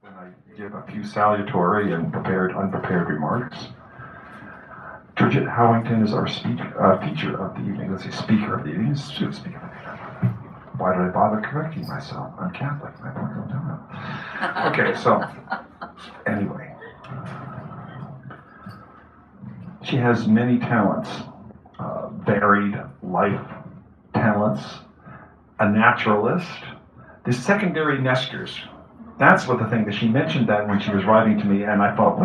When I give a few salutatory and unprepared remarks. Georgette Howington is our feature of the evening. Let's say speaker of the evening. Speaker of the evening. Why did I bother correcting myself? I'm Catholic. I don't know. Okay, so anyway, she has many talents, varied life talents, a naturalist. The secondary nesters. That's what the thing that she mentioned that when she was writing to me, and I thought,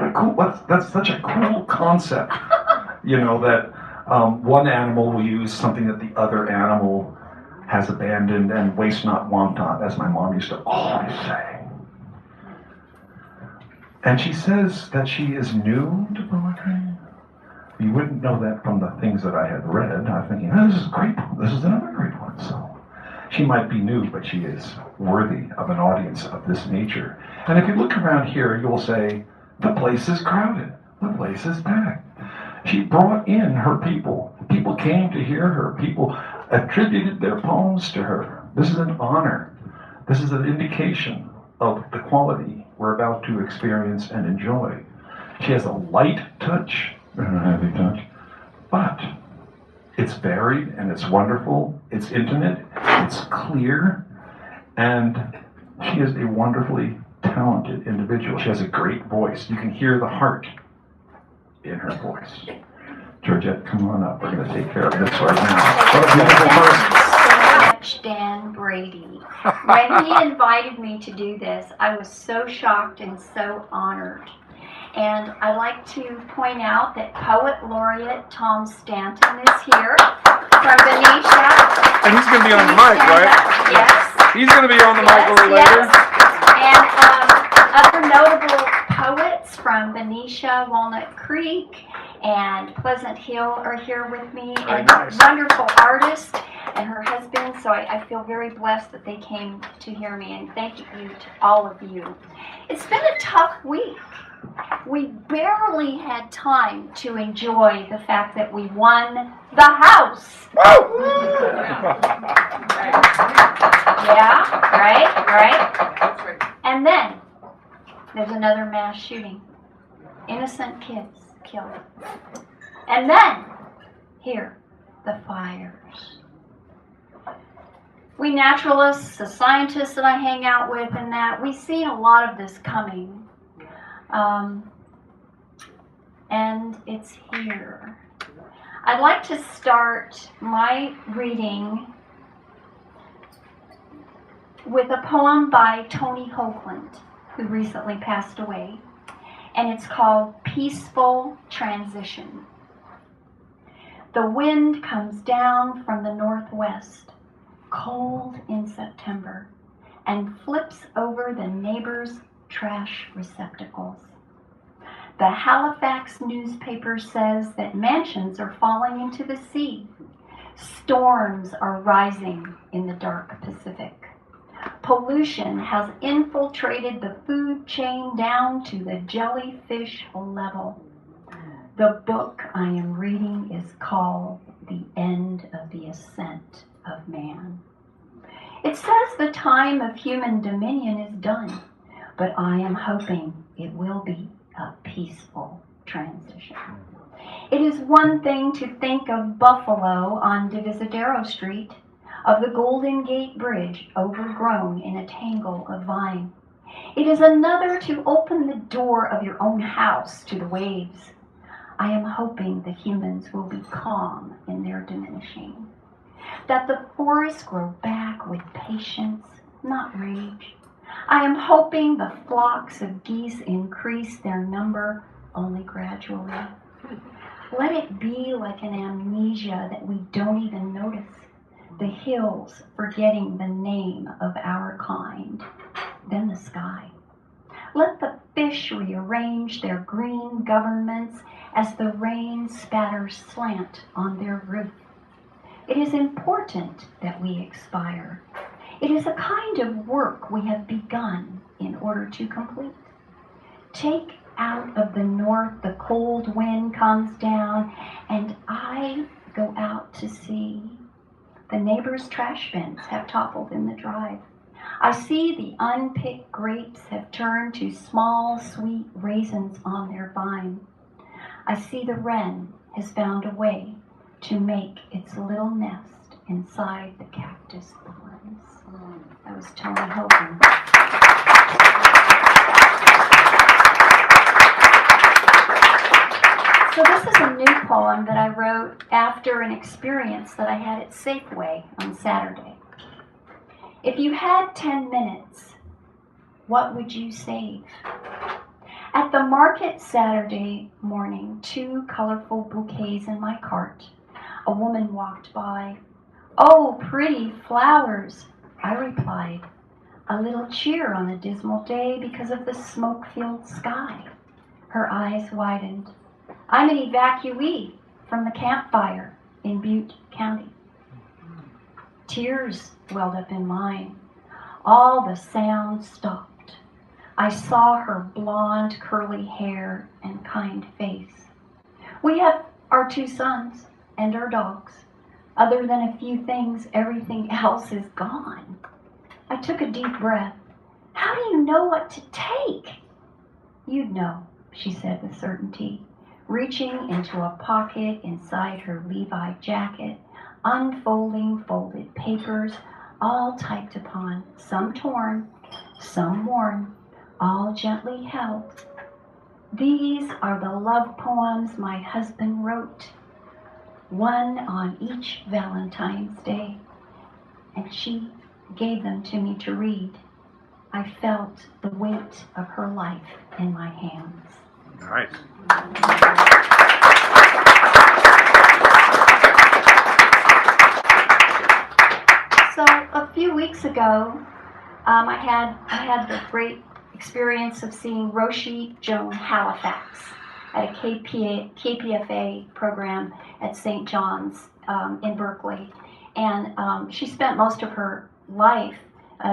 that's such a cool concept. You know, that one animal will use something that the other animal has abandoned, and waste not, want not, as my mom used to always say. And she says that she is new to poetry. You wouldn't know that from the things that I had read. I'm thinking, oh, this is great. This is another great one. So she might be new, but she is worthy of an audience of this nature. And if you look around here, you'll say, the place is crowded. The place is packed. She brought in her people. People came to hear her. People attributed their poems to her. This is an honor. This is an indication of the quality we're about to experience and enjoy. She has a light touch, and a heavy touch, but it's varied and it's wonderful, it's intimate, it's clear, and she is a wonderfully talented individual. She has a great voice. You can hear the heart in her voice. Georgette, come on up. We're going to take care of this right now. What a beautiful person. So much, Dan Brady. When he invited me to do this, I was so shocked and so honored. And I'd like to point out that Poet Laureate Tom Stanton is here from Benicia. And he's going to be on the mic, right? Yes. He's going to be on the mic a little later. And other notable poets from Benicia, Walnut Creek, and Pleasant Hill are here with me. Very and nice. Wonderful artist and her husband. So I feel very blessed that they came to hear me. And thank you to all of you. It's been a tough week. We barely had time to enjoy the fact that we won the House. Yeah, right. And then there's another mass shooting. Innocent kids killed. And then, here, the fires. We naturalists, the scientists that I hang out with and that, we see a lot of this coming. And it's here. I'd like to start my reading with a poem by Tony Hoagland, who recently passed away, and it's called Peaceful Transition. The wind comes down from the northwest, cold in September, and flips over the neighbors' trash receptacles. The Halifax newspaper says that mansions are falling into the sea. Storms are rising in the dark Pacific. Pollution has infiltrated the food chain down to the jellyfish level. The book I am reading is called The End of the Ascent of Man. It says the time of human dominion is done, but I am hoping it will be a peaceful transition. It is one thing to think of Buffalo on Divisadero Street, of the Golden Gate Bridge overgrown in a tangle of vine. It is another to open the door of your own house to the waves. I am hoping the humans will be calm in their diminishing, that the forests grow back with patience, not rage. I am hoping the flocks of geese increase their number only gradually. Let it be like an amnesia that we don't even notice, the hills forgetting the name of our kind, then the sky. Let the fish rearrange their green governments as the rain spatters slant on their roof. It is important that we expire. It is a kind of work we have begun in order to complete. Take out of the north, the cold wind comes down, and I go out to sea. The neighbors' trash bins have toppled in the drive. I see the unpicked grapes have turned to small, sweet raisins on their vine. I see the wren has found a way to make its little nest inside the cactus thorns. That was Tony Hoagland. So this is a new poem that I wrote after an experience that I had at Safeway on Saturday. If you had 10 minutes, what would you save? At the market Saturday morning, 2 colorful bouquets in my cart. A woman walked by. "Oh, pretty flowers," I replied. A little cheer on a dismal day because of the smoke-filled sky. Her eyes widened. "I'm an evacuee from the campfire in Butte County." Tears welled up in mine. All the sound stopped. I saw her blonde, curly hair and kind face. "We have our 2 sons and our dogs. Other than a few things, everything else is gone." I took a deep breath. "How do you know what to take?" "You'd know," she said with certainty, reaching into a pocket inside her Levi jacket, unfolding folded papers, all typed upon, some torn, some worn, all gently held. "These are the love poems my husband wrote, one on each Valentine's Day." And she gave them to me to read. I felt the weight of her life in my hands. Nice. So a few weeks ago, I had the great experience of seeing Roshi Joan Halifax at a KPFA program at St. John's in Berkeley. And she spent most of her life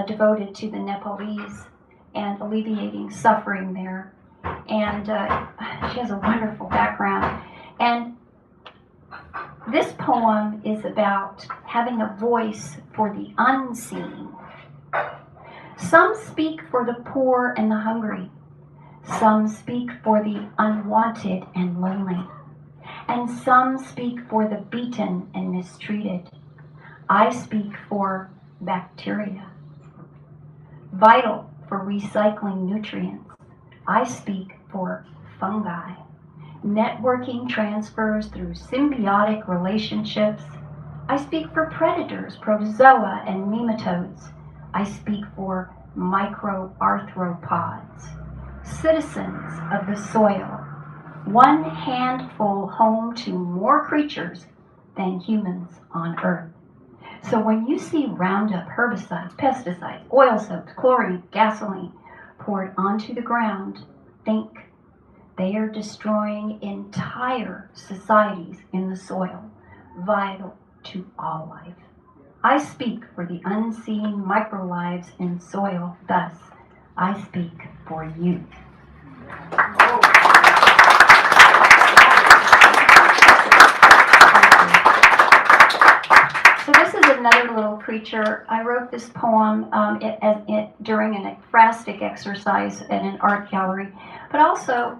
devoted to the Nepalese and alleviating suffering there. And she has a wonderful background. And this poem is about having a voice for the unseen. Some speak for the poor and the hungry. Some speak for the unwanted and lonely. And some speak for the beaten and mistreated. I speak for bacteria, vital for recycling nutrients. I speak for fungi, networking transfers through symbiotic relationships. I speak for predators, protozoa, and nematodes. I speak for microarthropods, citizens of the soil, one handful home to more creatures than humans on Earth. So when you see Roundup, herbicides, pesticides, oil soaps, chlorine, gasoline poured onto the ground, think they are destroying entire societies in the soil, vital to all life. I speak for the unseen microlives in soil, thus I speak for you. So this is another little creature. I wrote this poem during an ekphrastic exercise in an art gallery, but also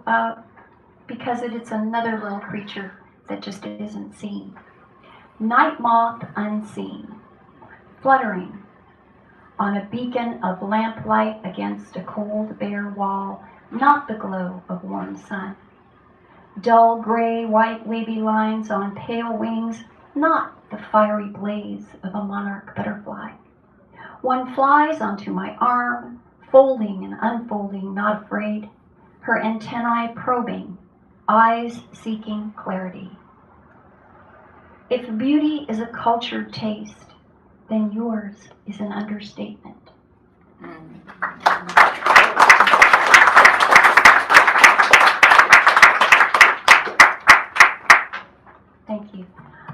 because it's another little creature that just isn't seen. Night moth unseen, fluttering on a beacon of lamplight against a cold bare wall, not the glow of warm sun. Dull gray, white, wavy lines on pale wings, not the fiery blaze of a monarch butterfly. One flies onto my arm, folding and unfolding, not afraid, her antennae probing, eyes seeking clarity. If beauty is a cultured taste, then yours is an understatement. Thank you.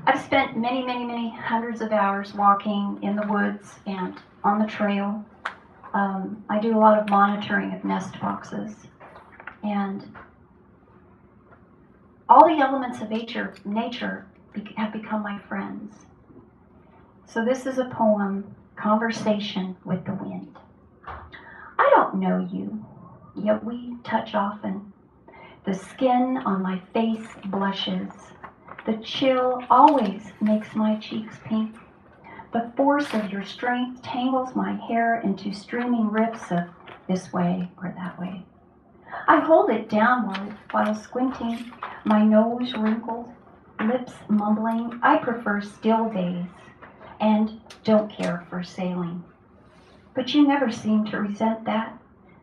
I've spent many, many, many hundreds of hours walking in the woods and on the trail. I do a lot of monitoring of nest boxes. And all the elements of nature have become my friends. So this is a poem, Conversation with the Wind. don't know you, yet we touch often. The skin on my face blushes. The chill always makes my cheeks pink. The force of your strength tangles my hair into streaming rips of this way or that way. I hold it downward while squinting, my nose wrinkled, lips mumbling. I prefer still days and don't care for sailing. But you never seem to resent that.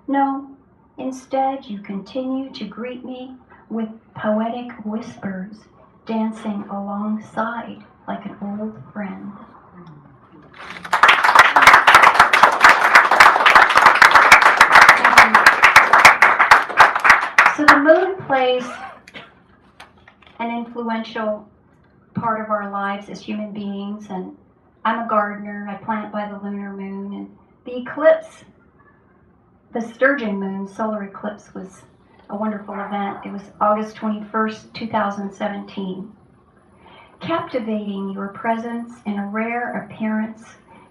No, instead you continue to greet me with poetic whispers, dancing alongside like an old friend. So the moon plays an influential part of our lives as human beings, and I'm a gardener. I plant by the lunar moon, and the eclipse, the sturgeon moon solar eclipse, was a wonderful event. It was August 21st, 2017. Captivating your presence in a rare appearance,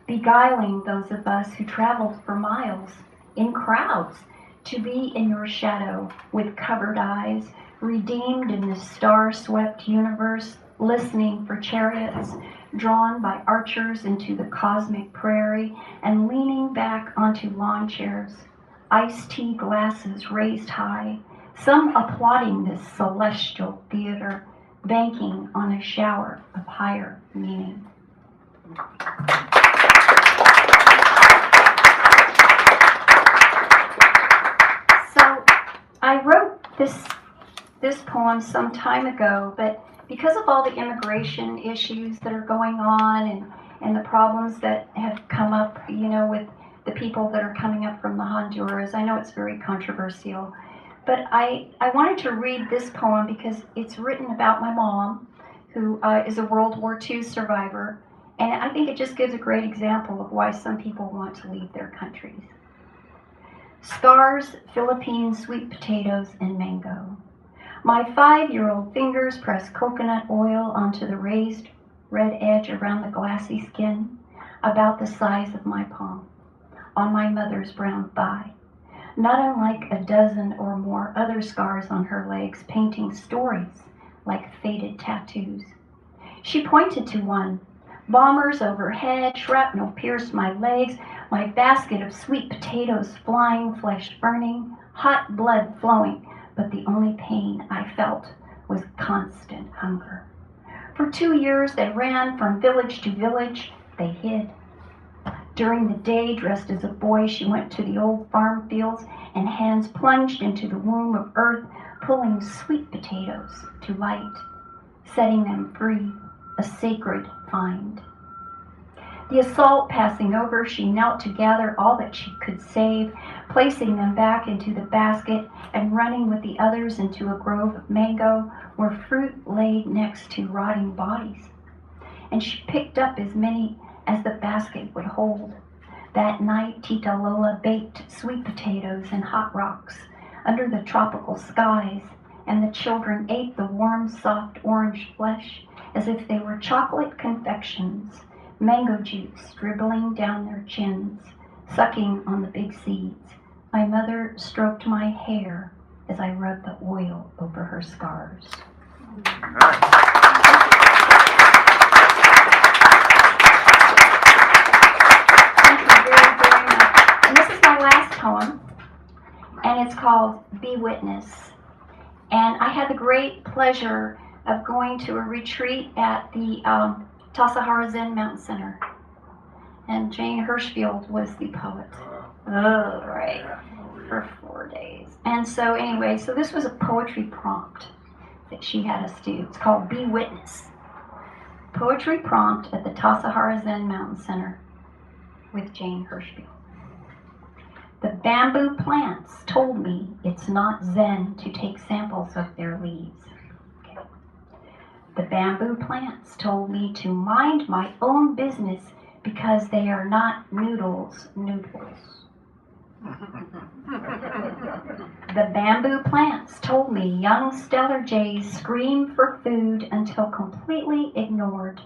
beguiling those of us who traveled for miles in crowds to be in your shadow with covered eyes, redeemed in this star-swept universe, listening for chariots drawn by archers into the cosmic prairie, and leaning back onto lawn chairs, iced tea glasses raised high, some applauding this celestial theater, banking on a shower of higher meaning. So I wrote this poem some time ago, but because of all the immigration issues that are going on and the problems that have come up, with the people that are coming up from the Honduras, I know it's very controversial, but I wanted to read this poem because it's written about my mom, who is a World War II survivor, and I think it just gives a great example of why some people want to leave their countries. Scars, Philippine sweet potatoes, and mango. My 5-year-old fingers press coconut oil onto the raised red edge around the glassy skin, about the size of my palm, on my mother's brown thigh. Not unlike a dozen or more other scars on her legs, painting stories like faded tattoos. She pointed to one. Bombers overhead, shrapnel pierced my legs, my basket of sweet potatoes flying, flesh burning, hot blood flowing, but the only pain I felt was constant hunger. For 2 years they ran from village to village, they hid. During the day, dressed as a boy, she went to the old farm fields and hands plunged into the womb of earth, pulling sweet potatoes to light, setting them free, a sacred find. The assault passing over, she knelt to gather all that she could save, placing them back into the basket and running with the others into a grove of mango where fruit laid next to rotting bodies. And she picked up as many as the basket would hold. That night, Tita Lola baked sweet potatoes and hot rocks under the tropical skies, and the children ate the warm, soft orange flesh as if they were chocolate confections, mango juice dribbling down their chins, sucking on the big seeds. My mother stroked my hair as I rubbed the oil over her scars. Thank you very, very much. And this is my last poem, and it's called Be Witness. And I had the great pleasure of going to a retreat at the Tassajara Zen Mountain Center. And Jane Hirschfield was the poet. Oh, right. For 4 days. And so anyway, so this was a poetry prompt that she had us do. It's called Be Witness. Poetry prompt at the Tassajara Zen Mountain Center with Jane Hirschfield. The bamboo plants told me it's not Zen to take samples of their leaves. Okay. The bamboo plants told me to mind my own business because they are not noodles. The bamboo plants told me young stellar jays scream for food until completely ignored.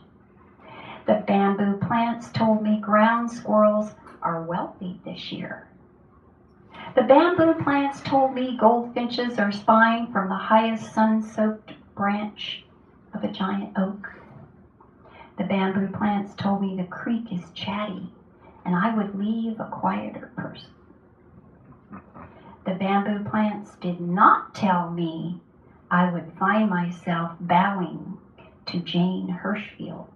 The bamboo plants told me ground squirrels are wealthy this year. The bamboo plants told me goldfinches are spying from the highest sun-soaked branch of a giant oak. The bamboo plants told me the creek is chatty and I would leave a quieter person. The bamboo plants did not tell me I would find myself bowing to Jane Hirschfield,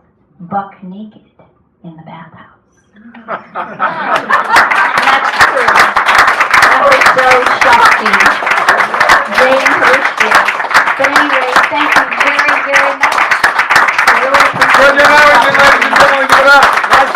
buck naked in the bathhouse. That's true. That was so shocking. Jane Hirschfield. But anyway, thank you very, very much. I really appreciate Georgette Howington, ladies and gentlemen, give it up.